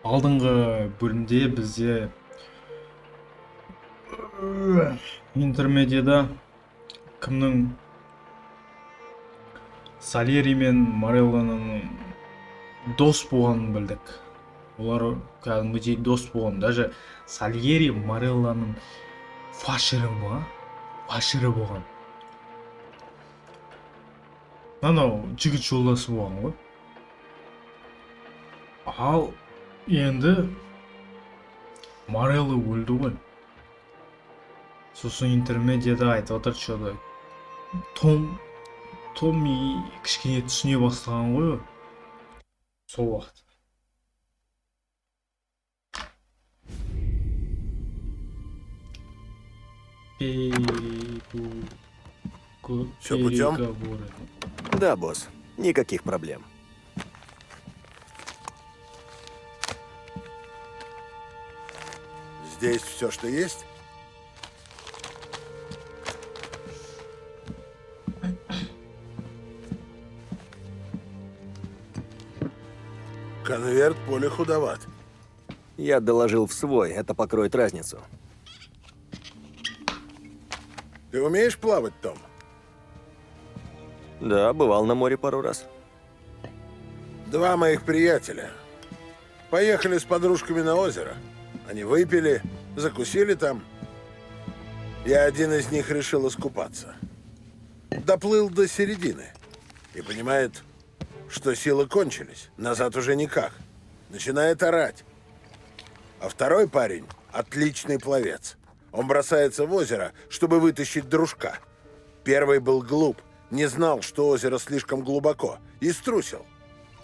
Алдыңғы бөлімде бізде интермедиада кімнің Сальери мен Мореллоның дос болғанын білдік. Олар кәдімгідей дос болған. Даже Сальери Мореллоның фашері болған. Анау жігіт жолдасы болған ғой. Ал енді Морелло өлді ғой. Сосын интермедиада айтып отыр что-то. Томми кішкене түсіне бастаған ғой. Сол уақыт. Всё путем? Переговоры. Да, босс. Никаких проблем. Здесь все, что есть? Конверт поле худоват. Я доложил в свой, это покроет разницу. Ты умеешь плавать, Том? Да, бывал на море пару раз. Два моих приятеля поехали с подружками на озеро. Они выпили, закусили там. И один из них решил искупаться. Доплыл до середины и понимает, что силы кончились. Назад уже никак. Начинает орать. А второй парень — отличный пловец. Он бросается в озеро, чтобы вытащить дружка. Первый был глуп, не знал, что озеро слишком глубоко, и струсил.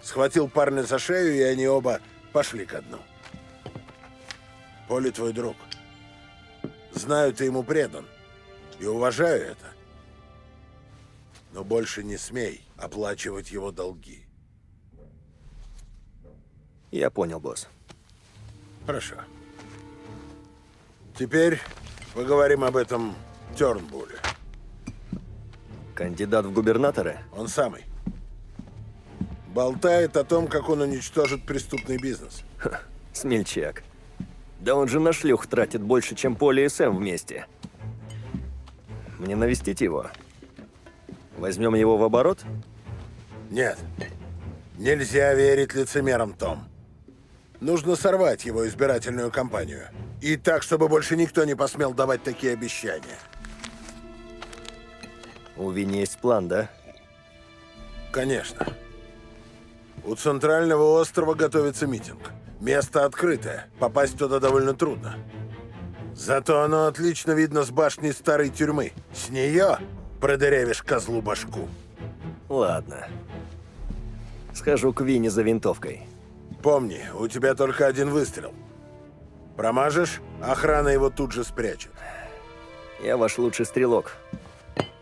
Схватил парня за шею, и они оба пошли ко дну. Поле твой друг. Знаю, ты ему предан. И уважаю это. Но больше не смей оплачивать его долги. Я понял, босс. Хорошо. Теперь поговорим об этом Тёрнбулле. Кандидат в губернаторы? Он самый. Болтает о том, как он уничтожит преступный бизнес. Смельчак. Да он же на шлюх тратит больше, чем Поли и Сэм вместе. Мне навестить его? Возьмем его в оборот? Нет. Нельзя верить лицемерам, Том. Нужно сорвать его избирательную кампанию. И так, чтобы больше никто не посмел давать такие обещания. У Винни есть план, да? Конечно. У центрального острова готовится митинг. Место открытое. Попасть туда довольно трудно. Зато оно отлично видно с башни старой тюрьмы. С нее продырявишь козлу башку. Ладно. Схожу к Винни за винтовкой. Помни, у тебя только один выстрел. Промажешь, охрана его тут же спрячет. Я ваш лучший стрелок.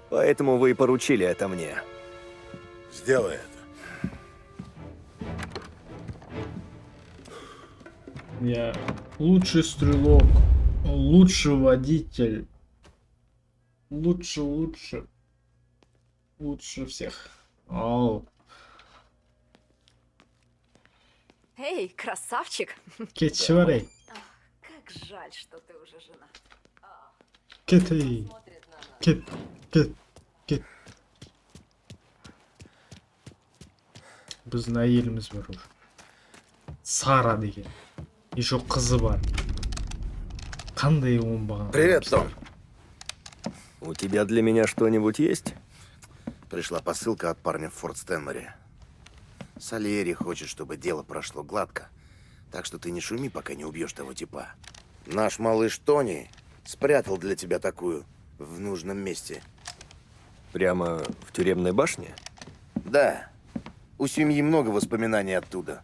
Поэтому вы и поручили это мне. Сделай это. Я лучший стрелок, лучший водитель, лучше всех. Ау, Эй, красавчик! кетчеварей, Как жаль, что ты уже жена. кетей, кет. Біздің әйеліміз бар уже. Сара деген. Еще қызы бар. Қандай оңбаған. Привет, Том. У тебя для меня что-нибудь есть? Пришла посылка от парня в Форт Стэнморе. Сальери хочет, чтобы дело прошло гладко. Так что ты не шуми, пока не убьешь того типа. Наш малыш Тони спрятал для тебя такую в нужном месте. Прямо в тюремной башне? Да. У семьи много воспоминаний оттуда.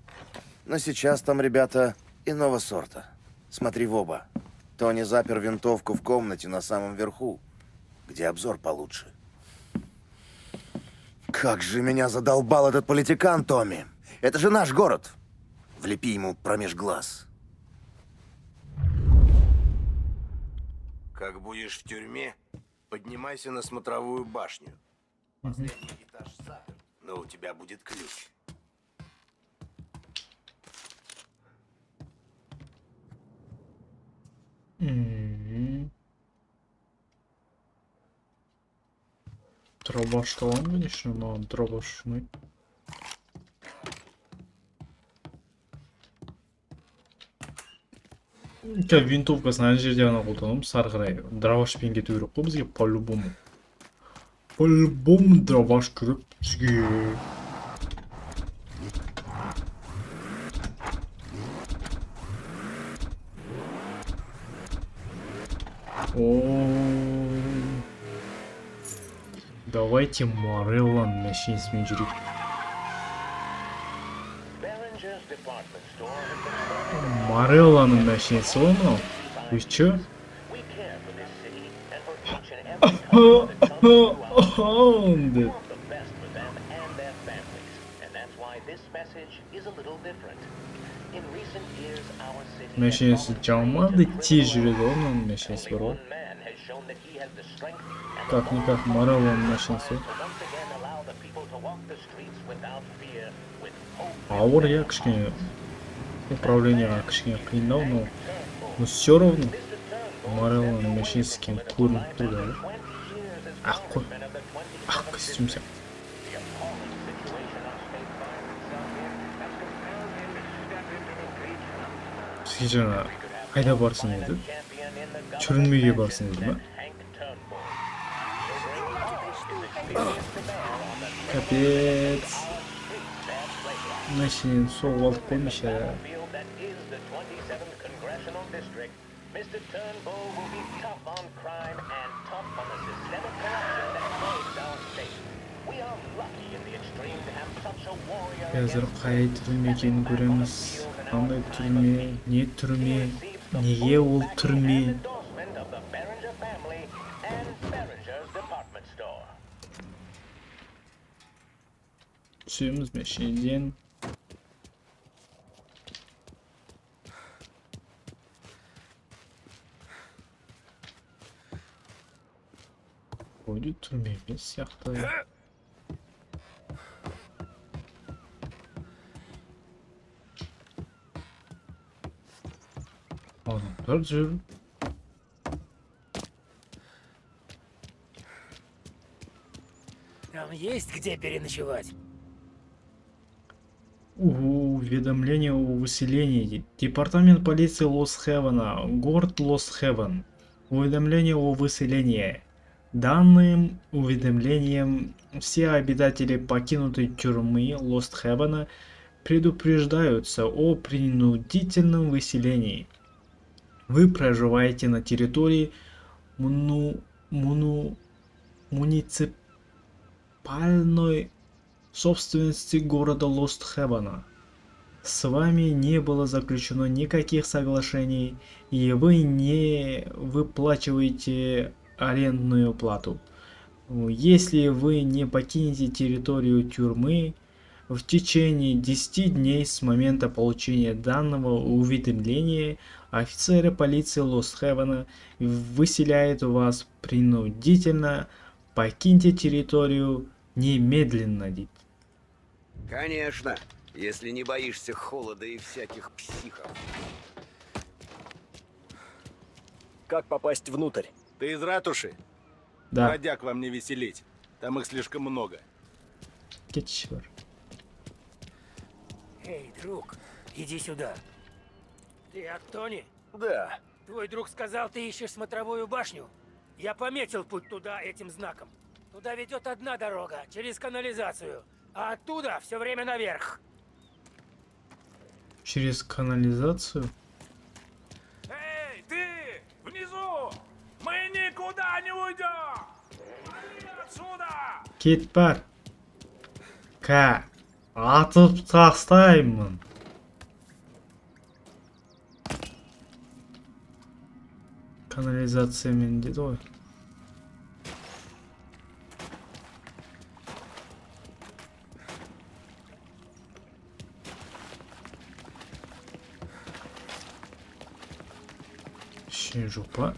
Но сейчас там ребята иного сорта. Смотри в оба. Тони запер винтовку в комнате на самом верху, где обзор получше. Как же меня задолбал этот политикан, Томми. Это же наш город. Влепи ему промеж глаз. Как будешь в тюрьме, поднимайся на смотровую башню. Последний этаж заперт, но у тебя будет ключ. Дробаш аламын, конечно, но дробаш мы. Винтовкасын ана жерде ғана қолданамыз, ары қарай дробашпен кету керек қой бізге по-любому. По-любому дробаш керек бізге. Давайте Мореллан мәшинесімен жүрейік. Морелланың мәшинесі ғой мынау. Вы чё? Мәшинесі жаманды тез жүреді ғой мынаның мәшинесі бар ғой. Как-никак Морелланың мәшинесі. Ауыр, я кішкене управлениеға кішкене қиындау, но все равно Морелланың мәшинесі екен көрініп тұр да. Ақ қой, ақ костюм сияқты. Бізге жаңа қайда барсын еді? Түрмеге барсын еді ма? Капец. Мәшинені соғып алып қоймашы. Қазір қай түрме екенін көреміз. Қандай түрме, не түрме, неге ол түрме? Түсеміз мәшинеден. Ойды түрме емес сияқты. Адамдар жүр. Там есть где переночевать? Уведомление о выселении. Департамент полиции Лос-Хевена. Город Лос-Хевен. Уведомление о выселении. Данным уведомлением все обитатели покинутой тюрьмы Лос-Хевена предупреждаются о принудительном выселении. Вы проживаете на территории муниципальной собственности города Лост-Хевена. С вами не было заключено никаких соглашений, и вы не выплачиваете арендную плату. Если вы не покинете территорию тюрьмы в течение 10 дней с момента получения данного уведомления, офицеры полиции Лос-Хевена выселяют вас принудительно. Покиньте территорию немедленно. Конечно, если не боишься холода и всяких психов. Как попасть внутрь? Ты из ратуши? Да. Бродяг вам не веселить. Там их слишком много. Кетчер. Эй, друг, иди сюда. Ты от Тони? Да. Твой друг сказал, ты ищешь смотровую башню? Я пометил путь туда этим знаком. Туда ведет одна дорога, через канализацию. А оттуда все время наверх. Через канализацию? Эй, ты! Внизу! Мы никуда не уйдем! Вали отсюда! Кет бар. Атып тастаймын. Канализациямен деді ғой. Жопа.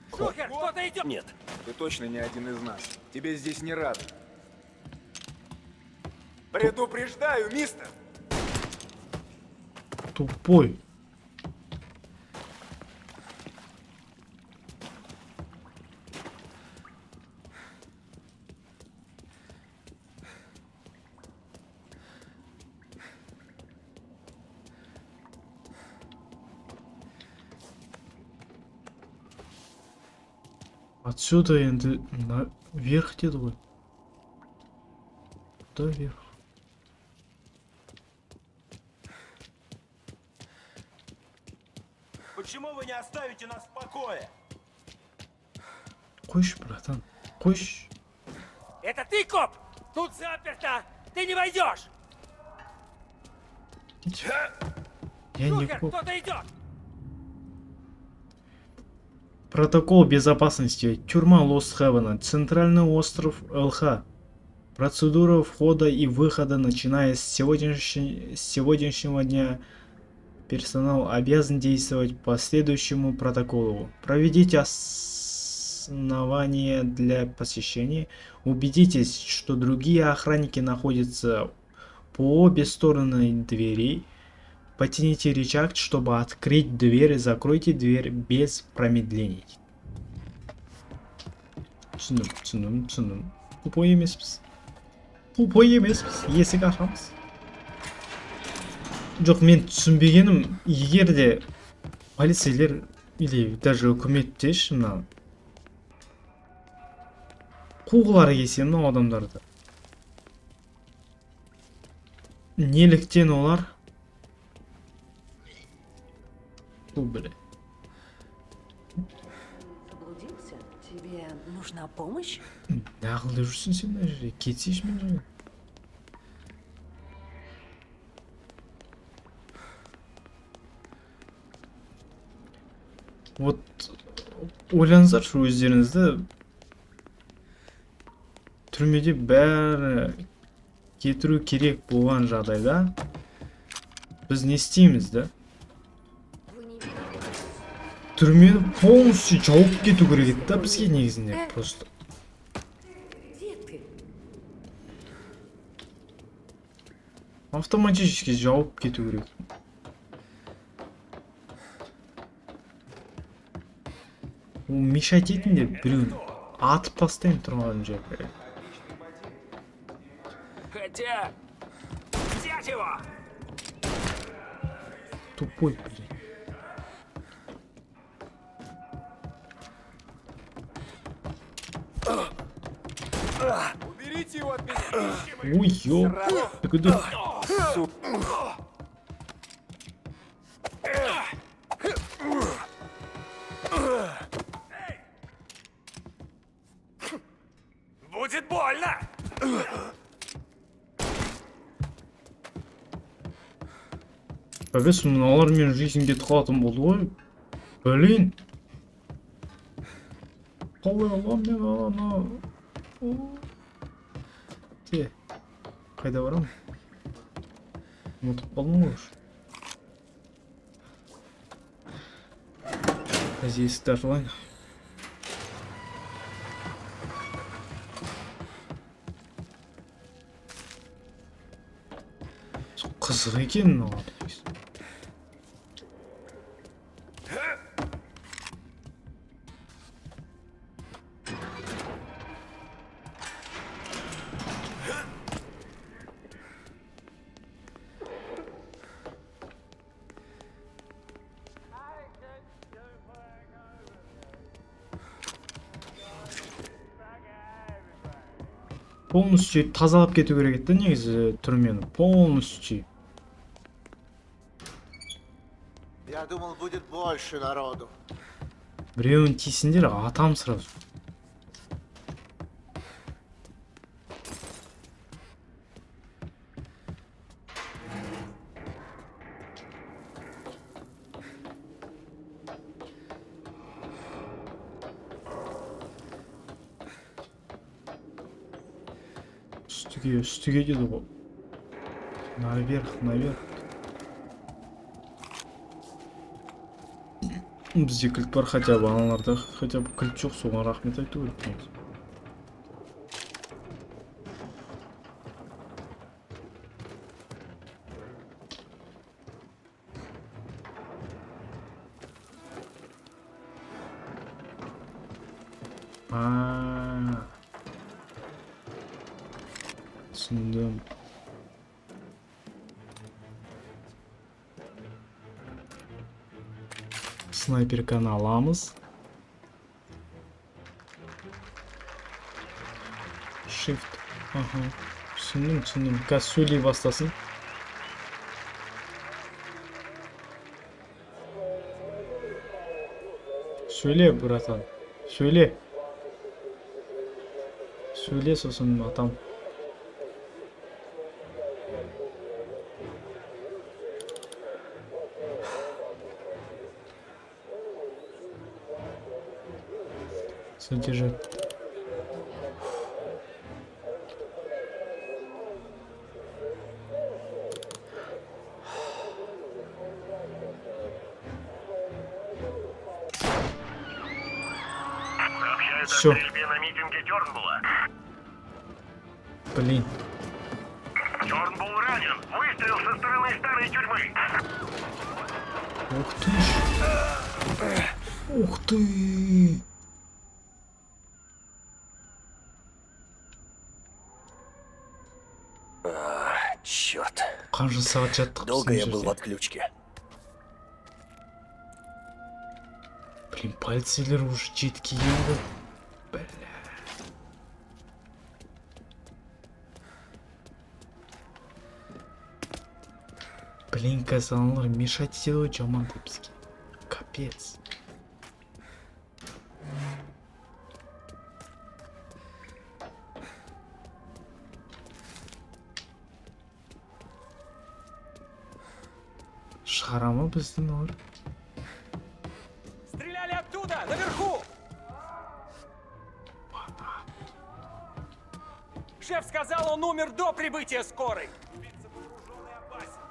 Шухер, кто-то идет! Нет. Ты точно не один из нас. Тебе здесь не рады. Предупреждаю, мистер! Тупой. Отсюда енді наверх деді ғой. Куда вверх? Почему вы не оставите нас в покое? Қойшы, братан, қойшы. Это ты, коп? Тут заперто! Ты не войдешь! Я не Шухер, коп. кто-то идет! Протокол безопасности. Тюрьма Лост-Хевена. Центральный остров ЛХ. Процедура входа и выхода, начиная с сегодняшнего дня. Персонал обязан действовать по следующему протоколу. Проведите основания для посещения. Убедитесь, что другие охранники находятся по обе стороны дверей. Потяните рычаг, чтобы открыть дверь. Закройте дверь без промедлений. Түсіндім. Тупой емеспіз. Есік ашамыз. Жоқ, мен түсінбегенім, егер де полицейлер или даже үкіметте мына қуғылары келсе мына адамдарды, неліктен олар бля, Заблудился? Тебе нужна помощь? неғылып жүрсің сен мына жерде, кетсейші мен жерден. Вот ойлаңыздаршы өздеріңізді, түрмеде бәрі кетіру керек болған жағдайда біз не істейміз да? Түрмені полностью жауып кету керек еді да бізге негізінде просто. Где ты? Автоматически жауып кету керек. Ол мешать етінде біреуін атып тастайын тұрған жерге. Хотя... Взять его! Тупой, блин. Уберите его от меня! Ой, ё. Ты куда? Будет больно! Бәбес, мыналар мен жизнь кетіп қалатын болды ғой. Блин. Қалай алам мен ананы? Те. Қайда барам? Ұмытып қалдым ғой. Қазір есікті ашып алайын. Қызық екен мынау. Полностью тазалап кету керек еді негізі түрмені. Полностью. Я думал, будет больше народу. Біреуін тисіңдер, атам сразу. Үстіге деді ғой. Наверх. Бізде кілт бар, хотя бы аналарда хотя бы кілт жоқ, соған рахмет айту керек. Түсіндім. Снайперканы аламыз. shift. Aha. Түсіндім. Қазір сөйлей бастасын. Söyle братан. Söyle. Söyle сосын атам. Содержать. Все. На митинге Тёрнбулла. Блин. Тёрнбулл ранен. Выстрел со стороны старой тюрьмы. Ух ты ж. Ух ты. Черт. Қанша сағат жаттық Долго біздің я был в жерде? отключке. Блин, полицейлер уже жетіп келген ғой. Бля. Блин, қазір аналар мешать етеді ғой жамандай бізге. Капец. Шығара ма біздің олар? Стреляли оттуда, наверху! Шеф сказал, он умер до прибытия скорой. Убийца вооружен и опасен.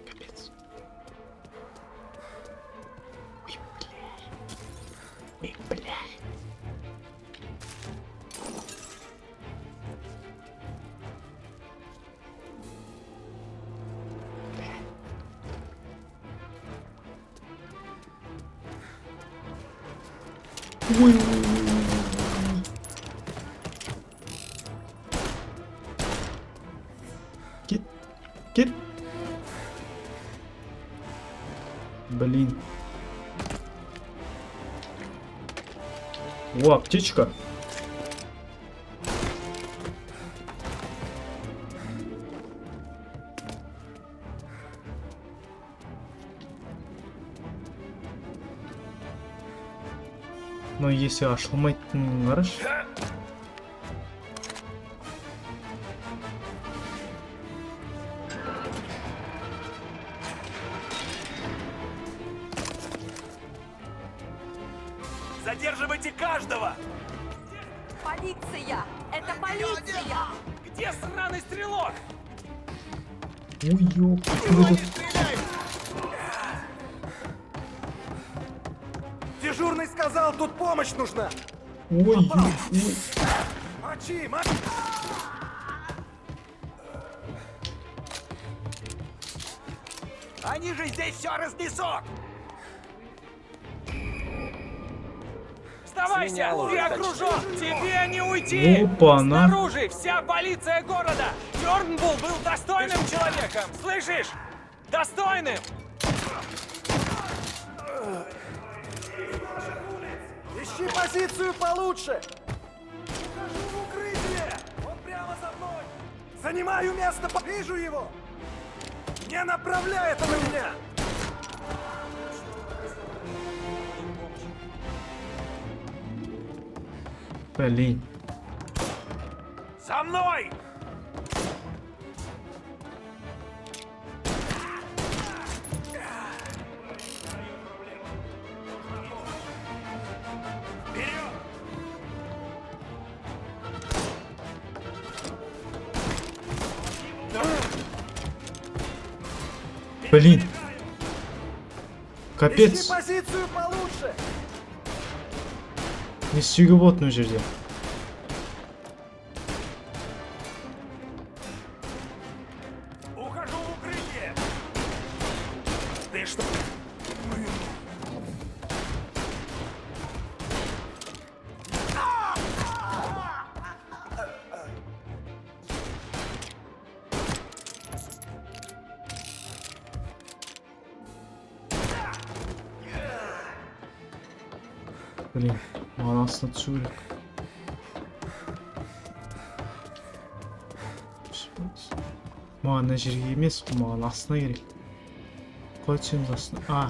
Капец. Ой, бля. Ой, бля. Ой. Кет. Блин. О, аптечка. Но если ашылмайтын қараш. Задерживайте каждого! Полиция! Это полиция! Где сраный стрелок? Ой, ёп. Дежурный сказал, тут помощь нужна. Ой. Мочи! Они же здесь все разнесут! Сдавайся! Ты окружен! Тебе не уйти! Опа-на. Снаружи вся полиция города! Тёрнбулл был достойным человеком! Слышишь? Достойным! Ищи позицию получше! Ухожу в укрытие! Он прямо за мной! Занимаю место, вижу его! Не направляй это на меня! Блин. За мной! Блин. Ищи Капец. позицию получше! Не істеуге болады мына жерде. Ухожу в укрытие! Ты что? Блин, маған астына түсу керек. Маған мына жерге емес, маған астына керек. Қалай түсеміз астына?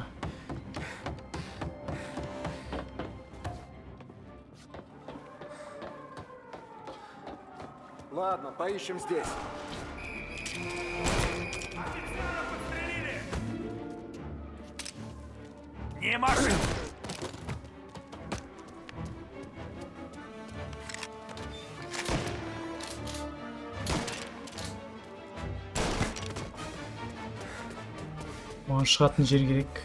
Ладно, поищем здесь. Не маши! Маған шығатын жер керек.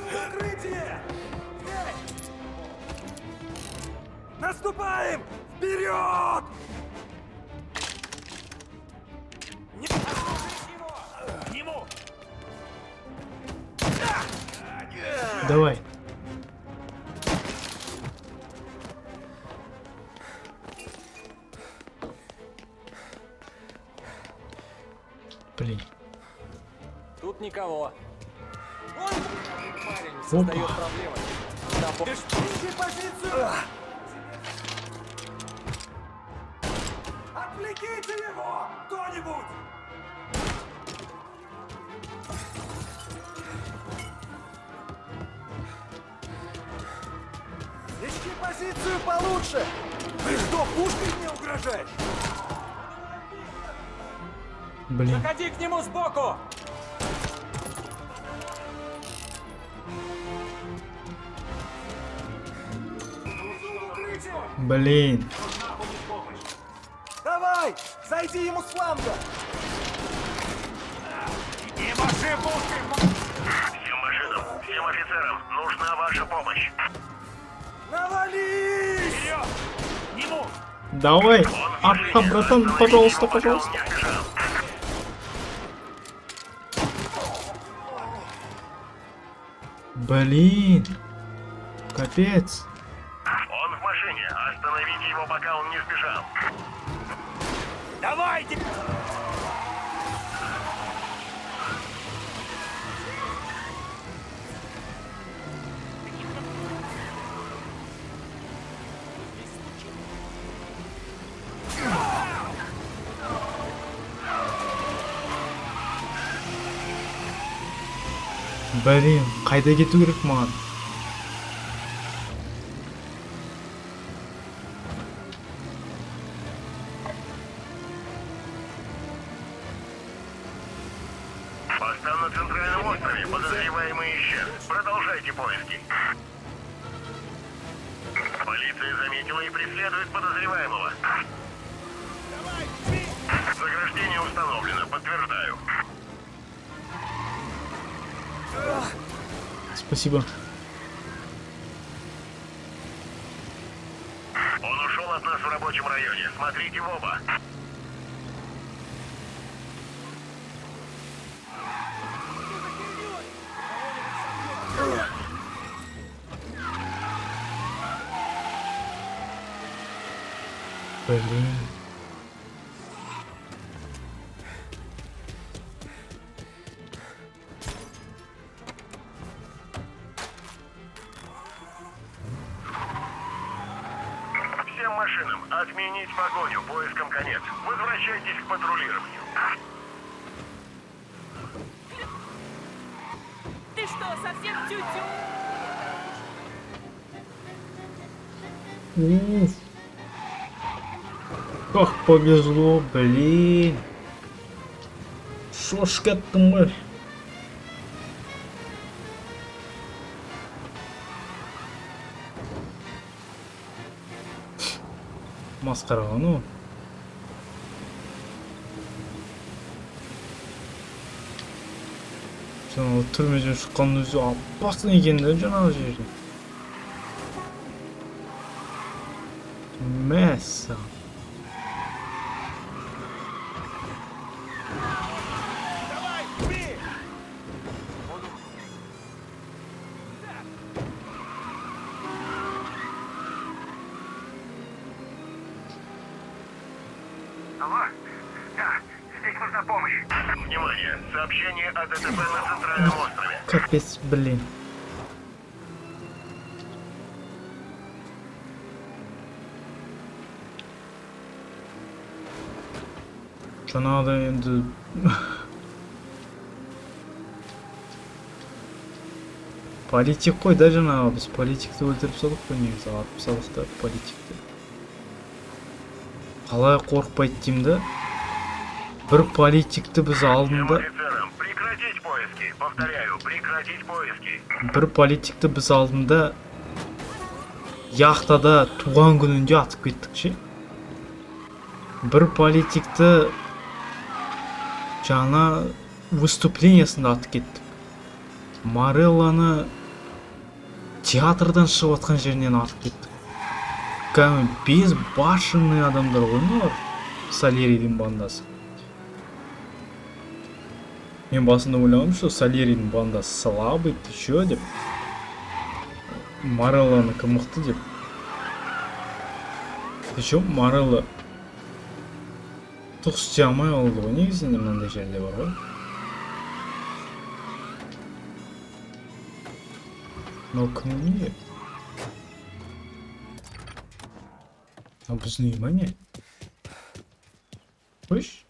Укрытие! Наступаем! Вперед! К нему! Давай. Блин. Тут никого. Парень Опа. проблемы. Ищи позицию! Отвлеките его! Кто-нибудь! Ищи позицию получше! Ты что, пушкой мне угрожаешь? Блин. Заходи к нему сбоку! Блин. Давай! Зайди ему с фланга! Не маши пушкой! Всем машинам, всем офицерам нужна ваша помощь. Навались! Вперед! К нему! Давай. Арка, братан, пожалуйста, пожалуйста. Не сбежал. Блин. Капец. Он в машине. Остановите его, пока он не сбежал. Давайте! Блин, қайда кету керек маған? Постав на центральном острове. Подозреваемый исчез. Продолжайте поиски. Полиция заметила и преследует подозреваемого. Заграждение установлено. Подтверждаю. Спасибо. Он ушел от нас в рабочем районе. Смотрите в оба. Блин. Всем машинам отменить погоню. Поиском конец. Возвращайтесь к патрулированию. Ты что, совсем тю-тю? Уф. Как повезло, блин. Шо ж кеттің ғой? Масқара ғой. Жаңағы түрмеден шыққанның өзі аппасын екен де жаңағы жерде. Мәссаған. Алло? Да, здесь нужна помощь. Внимание! Сообщение о ДТП на центральном острове. Капец, блин. Что надо енді... Политик қой да жаңағы, біз политикті өлтіріп салдық қой негізі, атып салдық та политикті. Қалай қорықпайды деймін да? Бір политикті біз алдында... Офицерам, прекратить поиски. Повторяю, прекратить поиски. Бір политикті біз алдында... Яхтада туған күнінде атып кеттік ше? Бір политикті... Жаңа выступлениясында атып кеттік. Морелланы театрдан шығып атқан жерінен атып кеттік. Кәдімгі безбашенный адамдар ғой мыналар. Сальеридің бандасы. Мен басында ойлағам, что Сальеридің бандасы слабый, ты чё деп. Морелланыкі мықты деп. Причем Морелла түк істей алмай қалды ғой негізінде, мынандай жерде бар ғой. Но кім не? А біз не мане? Қойш?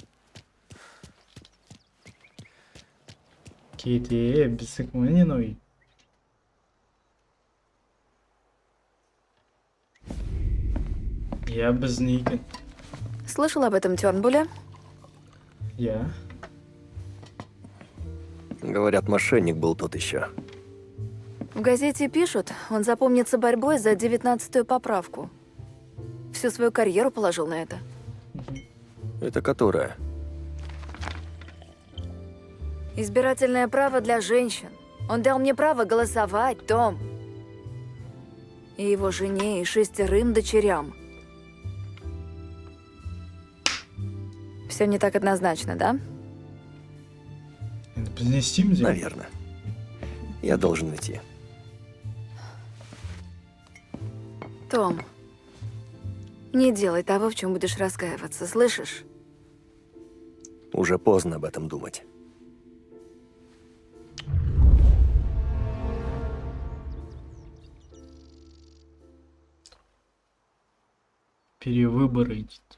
Кете, біздік мане ной? Я біз не екен? Слышал об этом Тёрнбуле? Я. Говорят, мошенник был тот еще. В газете пишут, он запомнится борьбой за 19-ю поправку. Всю свою карьеру положил на это. Это которая? Избирательное право для женщин. Он дал мне право голосовать, Том. И его жене, и 6 дочерям. Все не так однозначно, да? Біз не істейміз? Наверное. Я должен идти. Том, не делай того, в чем будешь раскаиваться, слышишь? Уже поздно об этом думать. Перевыборы идет.